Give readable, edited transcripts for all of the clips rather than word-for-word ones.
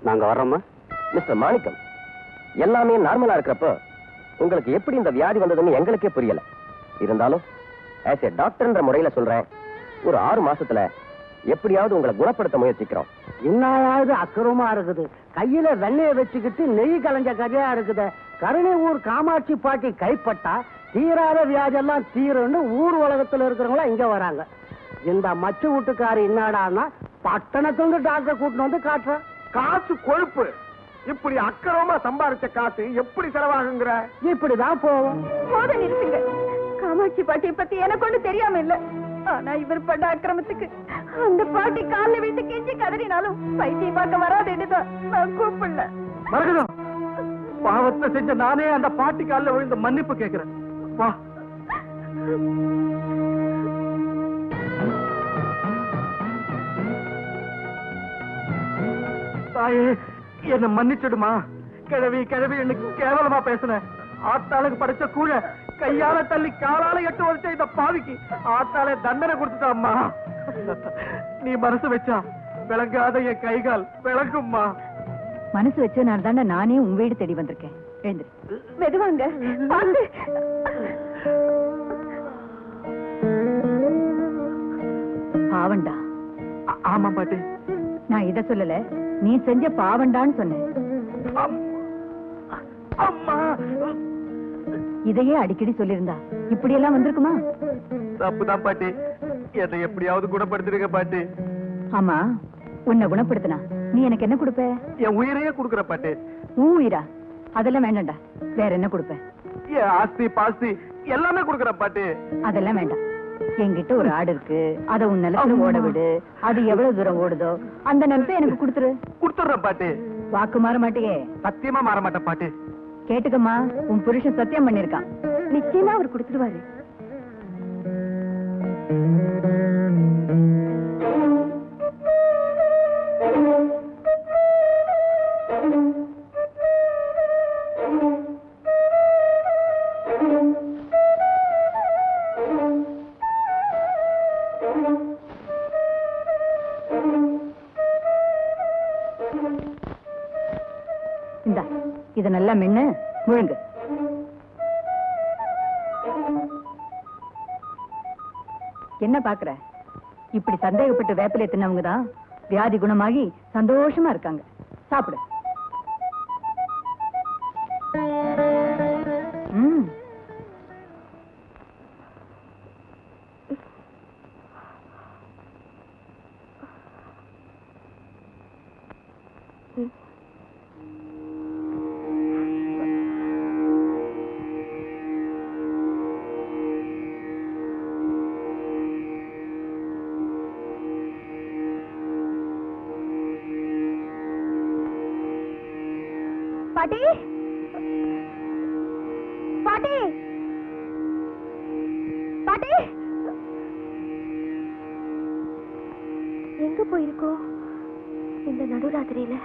நாங்க வர்றோமா? மிஸ்டர் மாணிக்கம், எல்லாமே நார்மலா இருக்கிறப்ப உங்களுக்கு எப்படி இந்த வியாதி வந்ததுன்னு எங்களுக்கே புரியல. இருந்தாலும் ஆஸ் ஏ டாக்டர்ன்ற முறையில சொல்றேன், ஒரு 6 மாசத்துல எப்படியாவது உங்களை குணப்படுத்த முயற்சிக்கிறோம். என்னாவது அக்கிரமா இருக்குது. கையில வெண்ணைய வச்சுக்கிட்டு நெய் கலைஞ்ச கதையா இருக்குது. கருணை ஊர் காமாட்சி பாட்டி கைப்பட்டா தீராத வியாஜெல்லாம் தீருன்னு ஊர் உலகத்துல இருக்கிறவங்களா இங்க வராங்க. இந்த மச்சு வீட்டுக்காரு என்னடான்னா பட்டணத்துல டாக்டர் கூட்டிட்டு வந்து காட்டுறான். காசு கொழுப்பு. இப்படி அக்கிரமா சம்பாதிச்ச காசு எப்படி செலவாகுங்கிற? இப்படிதான் போவோம். போதும் நிறுத்துங்க. காமாட்சி பாட்டியை பத்தி எனக்கு ஒண்ணு தெரியாம இல்ல. ஆனா இவர் பண்ண அக்கிரமத்துக்கு அந்த பாட்டி காலில் விழுந்து கெஞ்சி கதறினாலும் பைத்தியம் பார்க்க வராதுன்னுதான் நான் கூப்பிடல. மரகதம், பாவத்தை செஞ்ச நானே அந்த பாட்டி காலில் விழுந்து மன்னிப்பு கேட்கிறேன். வா. தாயே, என்ன மன்னிச்சிடுமா. கிழவி கிழவி எனக்கு கேவலமா பேசுனேன். ஆத்தாளுக்கு படைச்ச கூட கையால தள்ளி காலால 8 வருஷம் இந்த பாவிக்கு ஆத்தாலே தண்டனை கொடுத்துட்டாம்மா. நீ மனசு வச்சா விளங்காத என் கைகால் விளங்கும்மா. மனசு வச்சனால தானே நானே உங்க வீடு தேடி வந்திருக்கேன். எழுந்து மெதுவாங்க. பாவண்டா. ஆமா பாட்டி. நான் இத சொல்லல, நீ செஞ்ச பாவண்டான்னு சொன்னேன். அம்மா, இதையே அடிக்கடி சொல்லிருந்தா இப்படி எல்லாம் வந்திருக்குமா? தப்புதான் பாட்டி. என்னை எப்படியாவது குணப்படுத்திருக்க பாட்டி. ஆமா, உன்னை குணப்படுத்தினா நீ எனக்கு என்ன கொடுப்ப? என் உயிரையே கொடுக்குற பாட்டி. உன் உயிரா? அதெல்லாம் வேண்டாம்டா. வேற என்ன கொடுப்ப? என் ஆஸ்தி பாஸ்தி எல்லாமே கொடுக்குற பாட்டி. அதெல்லாம் வேண்டாம். என்கிட்ட ஒரு ஆடு இருக்கு, அதை உன் நிலத்துல ஓட விடு. அது எவ்வளவு தூரம் ஓடுதோ அந்த நிலத்தை எனக்கு கொடுத்துரு. கொடுத்துடுறேன் பாட்டி. வாக்கு மாற மாட்டியே? சத்தியமா மாற மாட்டேன் பாட்டி. கேட்டுக்கம்மா, உன் புருஷன் சத்தியம் பண்ணிருக்கான். நிச்சயமா அவர் கொடுத்துடுவாரு. இந்தா, இத நல்லா மென்னு முழுங்கு. என்ன பாக்குற? இப்படி சந்தேகப்பட்டு வேப்பிலை தின்னவங்க தான் வியாதி குணமாகி சந்தோஷமா இருக்காங்க. சாப்பிடு. பாட்டி, பாட்டி, பாட்டி, எங்க போயிருக்கோம் இந்த நடுராத்திரியில?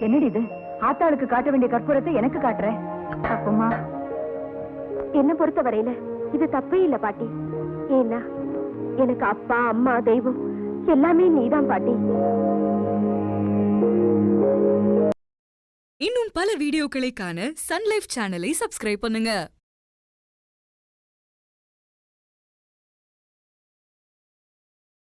என்னடி இது? ஆத்தாளுக்கு காட்ட வேண்டிய கற்பூரத்தை எனக்கு காட்டுறேன். அப்பமா, என்ன பொறுத்த வரையில இது தப்பே இல்ல பாட்டி. ஏன்னா எனக்கு அப்பா, அம்மா, தெய்வம் எல்லாமே நீதான் பாட்டி. இன்னும் பல வீடியோக்களை காண சன் லைஃப் சேனலை சப்ஸ்கிரைப் பண்ணுங்க.